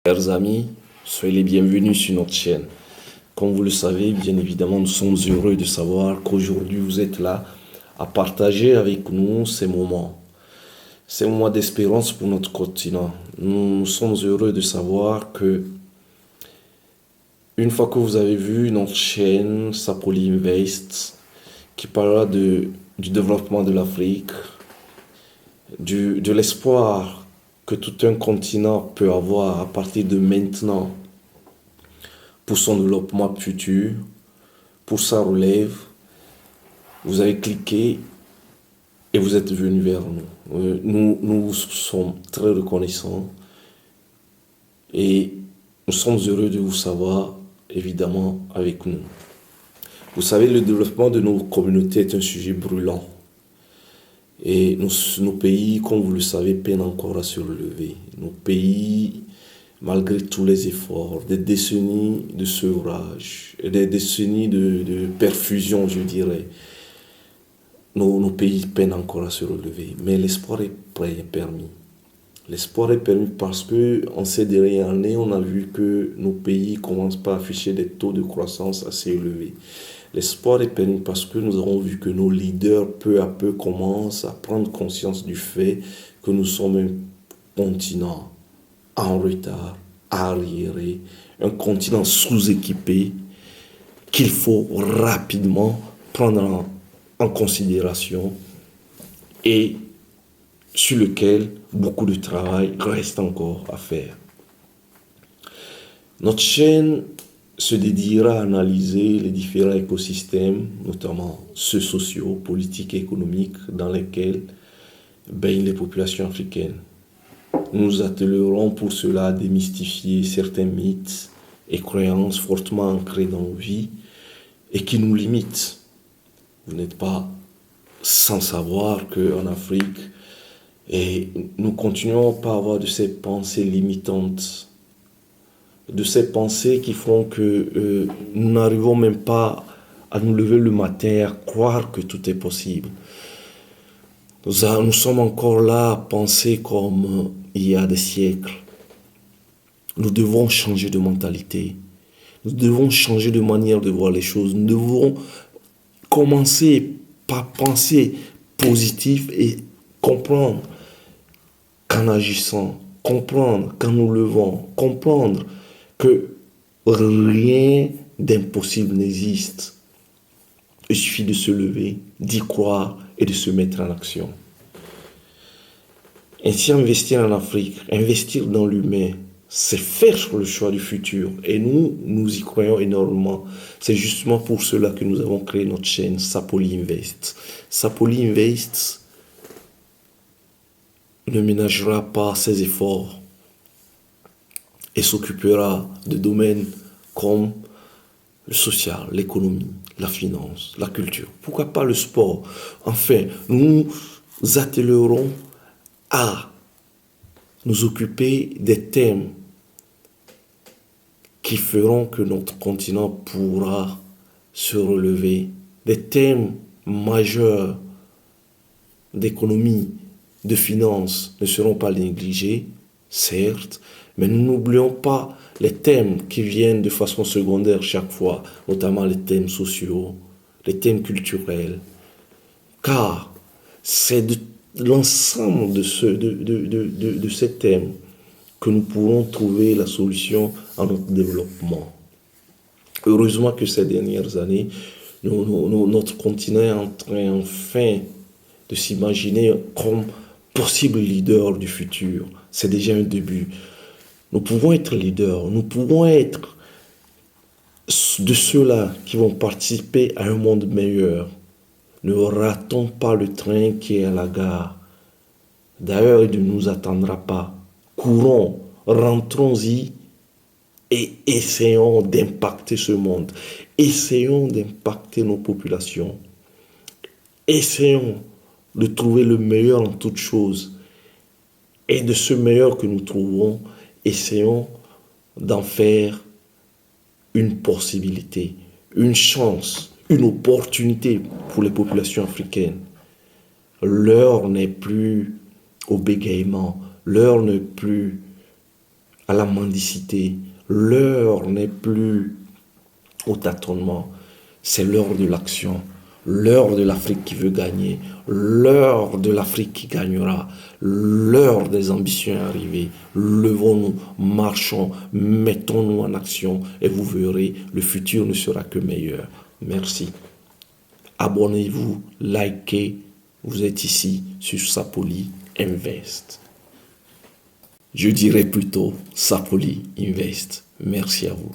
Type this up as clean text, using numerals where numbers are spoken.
Chers amis, soyez les bienvenus sur notre chaîne. Comme vous le savez, bien évidemment, nous sommes heureux de savoir qu'aujourd'hui vous êtes là à partager avec nous ces moments d'espérance pour notre continent. Nous sommes heureux de savoir que une fois que vous avez vu notre chaîne Sapoli Invest, qui parlera du développement de l'Afrique, de l'espoir que tout un continent peut avoir à partir de maintenant pour son développement futur, pour sa relève, vous avez cliqué et vous êtes venu vers nous. Nous sommes très reconnaissants et nous sommes heureux de vous savoir, évidemment, avec nous. Vous savez, le développement de nos communautés est un sujet brûlant. Et nos pays, comme vous le savez, peinent encore à se relever. Nos pays, malgré tous les efforts, des décennies de sevrage, des décennies de perfusion, je dirais, nos pays peinent encore à se relever. Mais l'espoir est permis. L'espoir est permis parce que en ces dernières années, on a vu que nos pays commencent pas à afficher des taux de croissance assez élevés. L'espoir est permis parce que nous avons vu que nos leaders, peu à peu, commencent à prendre conscience du fait que nous sommes un continent en retard, arriéré, un continent sous-équipé qu'il faut rapidement prendre en considération et sur lequel beaucoup de travail reste encore à faire. Notre chaîne se dédiera à analyser les différents écosystèmes, notamment ceux sociaux, politiques et économiques, dans lesquels baignent les populations africaines. Nous nous attellerons pour cela à démystifier certains mythes et croyances fortement ancrés dans nos vies et qui nous limitent. Vous n'êtes pas sans savoir qu'en Afrique, nous continuons pas à avoir de ces pensées limitantes, de ces pensées qui font que nous n'arrivons même pas à nous lever le matin et à croire que tout est possible. Nous sommes encore là à penser comme il y a des siècles. Nous devons changer de mentalité. Nous devons changer de manière de voir les choses. Nous devons commencer par penser positif et comprendre qu'en agissant, comprendre qu'en nous levant, comprendre que rien d'impossible n'existe. Il suffit de se lever, d'y croire et de se mettre en action. Ainsi, investir en Afrique, investir dans l'humain, c'est faire le choix du futur. Et nous y croyons énormément. C'est justement pour cela que nous avons créé notre chaîne Sapoli Invest. Sapoli Invest ne ménagera pas ses efforts et s'occupera de domaines comme le social, l'économie, la finance, la culture. Pourquoi pas le sport? Enfin, nous attellerons à nous occuper des thèmes qui feront que notre continent pourra se relever. Des thèmes majeurs d'économie, de finances ne seront pas négligés, certes, mais nous n'oublions pas les thèmes qui viennent de façon secondaire chaque fois, notamment les thèmes sociaux, les thèmes culturels, car c'est de l'ensemble de ces thèmes que nous pourrons trouver la solution à notre développement. Heureusement que ces dernières années, notre continent est en train enfin de s'imaginer comme possible leader du futur. C'est déjà un début. Nous pouvons être leaders, nous pouvons être de ceux-là qui vont participer à un monde meilleur. Ne ratons pas le train qui est à la gare. D'ailleurs, il ne nous attendra pas. Courons, rentrons-y et essayons d'impacter ce monde. Essayons d'impacter nos populations. Essayons de trouver le meilleur en toutes choses. Et de ce meilleur que nous trouvons, essayons d'en faire une possibilité, une chance, une opportunité pour les populations africaines. L'heure n'est plus au bégaiement, l'heure n'est plus à la mendicité. L'heure n'est plus au tâtonnement. C'est l'heure de l'action. L'heure de l'Afrique qui veut gagner. L'heure de l'Afrique qui gagnera. L'heure des ambitions est arrivée. Levons-nous, marchons, mettons-nous en action et vous verrez, le futur ne sera que meilleur. Merci. Abonnez-vous, likez. Vous êtes ici sur Sapoli Invest. Je dirais plutôt Sapoli Invest. Merci à vous.